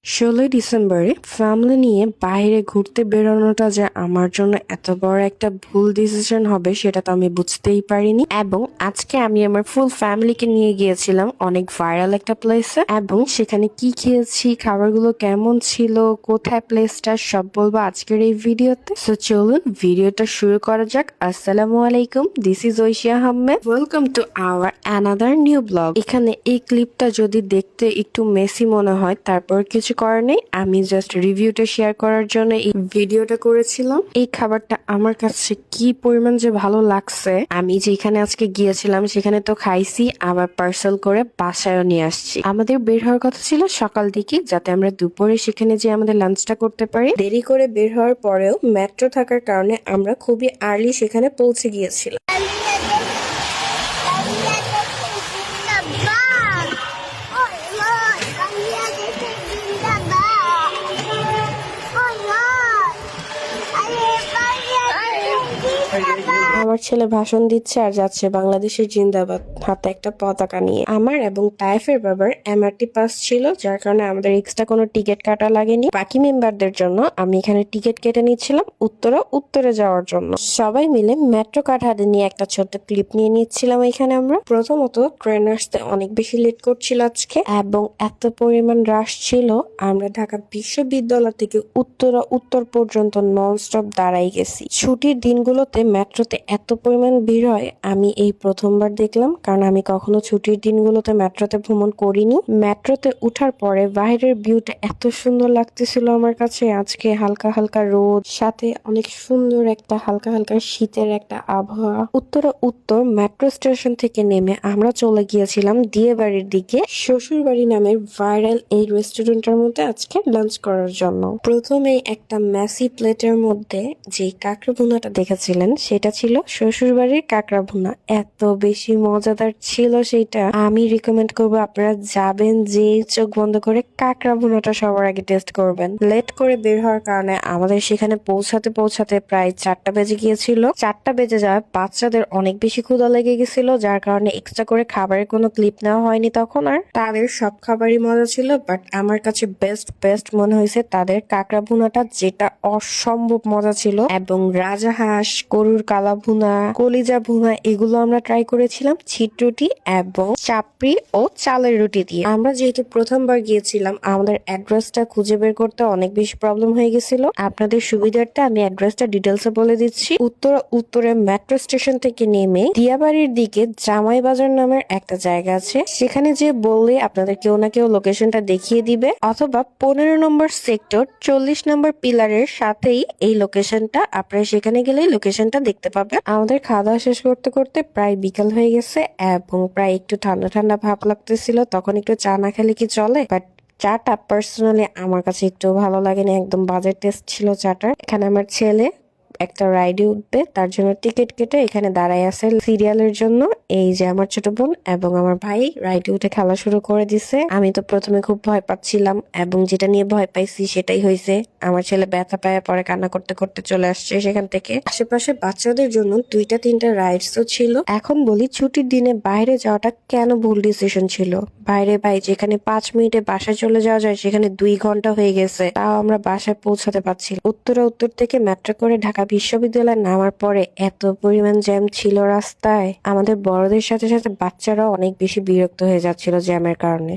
16 ডিসেম্বরে ফ্যামিলি নিয়ে বাইরে ঘুরতে বেরোনোটা যে আমার জন্য এত বড় একটা ভুল ডিসিশন হবে সেটা তো আমি বুঝতেই পারিনি। এবং আজকে আমি আমার ফুল ফ্যামিলিকে নিয়ে গিয়েছিলাম অনেক ভাইরাল একটা প্লেসে, এবং সেখানে কি খেয়েছি, খাবারগুলো কেমন ছিল, কোথায় প্লেসটা, সব বলবো আজকের এই ভিডিওতে। সো চলুন ভিডিওটা শুরু করা যাক। আসসালামু আলাইকুম, this is Oishi Ahmed, welcome to our another new blog. এখানে এই ক্লিপটা যদি দেখতে একটু মেসি মনে হয়, তারপর কিছু করার নেই, আমি জাস্ট রিভিউটা শেয়ার করার জন্য এই ভিডিওটা করেছিলাম। এই খাবারটা আমার কাছে কি পরিমাণ যে ভালো লাগছে, আমি যেখানে আজকে গিয়েছিলাম সেখানে তো খাইছি, আবার পার্সেল করে বাসায়ও নিয়ে আসছি। আমাদের বের হওয়ার কথা ছিল সকাল দিকে, যাতে আমরা দুপুরে সেখানে যে আমাদের লাঞ্চটা করতে পারি। দেরি করে বের হওয়ার পরেও মেট্রো থাকার কারণে আমরা খুবই আর্লি সেখানে পৌঁছে গিয়েছিলাম। আমার ছেলে ভাষণ দিচ্ছে আর যাচ্ছে বাংলাদেশের জিন্দাবাদ হাতে একটা পতাকা নিয়ে। আমার এবং তায়েফের বাবার এমআরটি পাস ছিল, যার কারণে আমাদের এক্সট্রা কোনো টিকিট কাটা লাগেনি। বাকি মেম্বারদের জন্য আমি এখানে টিকিট কেটে নিচ্ছিলাম উত্তরে যাওয়ার জন্য। সবাই মিলে মেট্রো কার্ড হাতে নিয়ে একটা ছোট্ট ক্লিপ নিয়ে নিচ্ছিলাম। এখানে আমরা প্রথমত ট্রেন আসতে অনেক বেশি লেট করছিল আজকে, এবং এত পরিমাণ রাশ ছিল, আমরা ঢাকা বিশ্ববিদ্যালয় থেকে উত্তর পর্যন্ত নন স্টপ দাঁড়াই গেছি। ছুটির দিনগুলোতে মেট্রোতে এত পরিমাণ ভিড় হয় আমি এই প্রথমবার দেখলাম, কারণ আমি কখনো ছুটির দিনগুলোতে মেট্রোতে ভ্রমণ করিনি। মেট্রোতে উঠার পরে বাইরের ভিউটা এত সুন্দর লাগতেছিল আমার কাছে। আজকে হালকা হালকা রোদ, সাথে অনেক সুন্দর একটা হালকা হালকা শীতের একটা আবহাওয়া। উত্তর মেট্রো স্টেশন থেকে নেমে আমরা চলে গিয়েছিলাম দিয়েবাড়ির দিকে, শ্বশুরবাড়ি নামের ভাইরাল এই রেস্টুরেন্টের মধ্যে আজকে লাঞ্চ করার জন্য। প্রথমে একটা মেসি প্লেটের মধ্যে যে কাঁকড়া ভুনাটা দেখেছিলেন সেটা ছিল শ্বশুরবাড়ির কাঁকড়া ভুনা। এত বেশি মজাদার ছিল সেটা, আমি রিকমেন্ড করবো আপনারা যাবেন, যে চোখ বন্ধ করে কাঁকড়া ভুনাটা সবার আগে টেস্ট করবেন। লেট করে বের হওয়ার কারণে আমাদের সেখানে পৌঁছাতে প্রায় 4টা বেজে গিয়েছিল। 4টা বেজে যাওয়ায় বাচ্চাদের অনেক বেশি ক্ষুধা লেগে গেছিল, যার কারণে এক্সট্রা করে খাবারের কোনো ক্লিপ নেওয়া হয়নি তখন। আর তাদের সব খাবারই মজা ছিল, বাট আমার কাছে বেস্ট মনে হয়েছে তাদের কাঁকড়া ভুনাটা, যেটা অসম্ভব মজা ছিল। এবং রাজাহাঁস, গরুর কালা ভুনা, কলিজা ভুনা, এগুলো আমরা ট্রাই করেছিলাম ছিট রুটি এবং চাপড়ি ও চালের রুটি দিয়ে। আমরা যেহেতু প্রথমবার গিয়েছিলাম, আমাদের অ্যাড্রেসটা খুঁজে বের করতে অনেক বেশি প্রবলেম হয়ে গেছিল। আপনাদের সুবিধার্থে আমি অ্যাড্রেসটা ডিটেলসে বলে দিচ্ছি। উত্তরে মেট্রো স্টেশন থেকে নেমে দিয়াবাড়ির দিকে জামাই বাজার নামের একটা জায়গা আছে, সেখানে যে বললে আপনাদের কেউ না কেউ লোকেশনটা দেখিয়ে দিবে, অথবা 15 নম্বর সেক্টর 40 নম্বর পিলারের সাথেই এই লোকেশনটা, আপনারা সেখানে গেলেই লোকেশনটা দেখতে পাবেন। আমাদের খাওয়া দাওয়া শেষ করতে করতে প্রায় বিকাল হয়ে গেছে, এবং প্রায় একটু ঠান্ডা ঠান্ডা ভাব লাগতেছিল। তখন একটু চা না খেলে কি চলে, বাট চাটা পার্সোনালি আমার কাছে একটু ভালো লাগেনি, একদম বাজে টেস্ট ছিল চাটার। এখানে আমার ছেলে একটা রাইডে উঠবে, তার জন্য টিকিট কেটে এখানে দাঁড়ায় আছে সিরিয়ালের জন্য। এই যে আমার ছোট বোন এবং আমার ভাই রাইডে উঠে খেলা শুরু করে দিছে। আমি তো প্রথমে খুব ভয় পাচ্ছিলাম, এবং যেটা নিয়ে ভয় পাইছি সেটাই হয়েছে। আমার ছেলে ব্যথা পায়, পরে কান্না করতে করতে চলে আসছে সেখান থেকে। আশেপাশে বাচ্চাদের জন্য 2-3টা রাইডসও ছিল। এখন বলি, ছুটির দিনে বাইরে যাওয়াটা কেন ভুল ডিসিশন ছিল। বাইরে যেখানে 5 মিনিটে বাসায় চলে যাওয়া যায়, সেখানে 2 ঘন্টা হয়ে গেছে, তাও আমরা বাসায় পৌঁছাতে পারছি। উত্তর থেকে মেট্রো করে ঢাকা বিশ্ববিদ্যালয়ে নামার পরে এত পরিমাণ জ্যাম ছিল রাস্তায়, আমাদের বড়দের সাথে সাথে বাচ্চারাও অনেক বেশি বিরক্ত হয়ে যাচ্ছিল জ্যামের কারণে।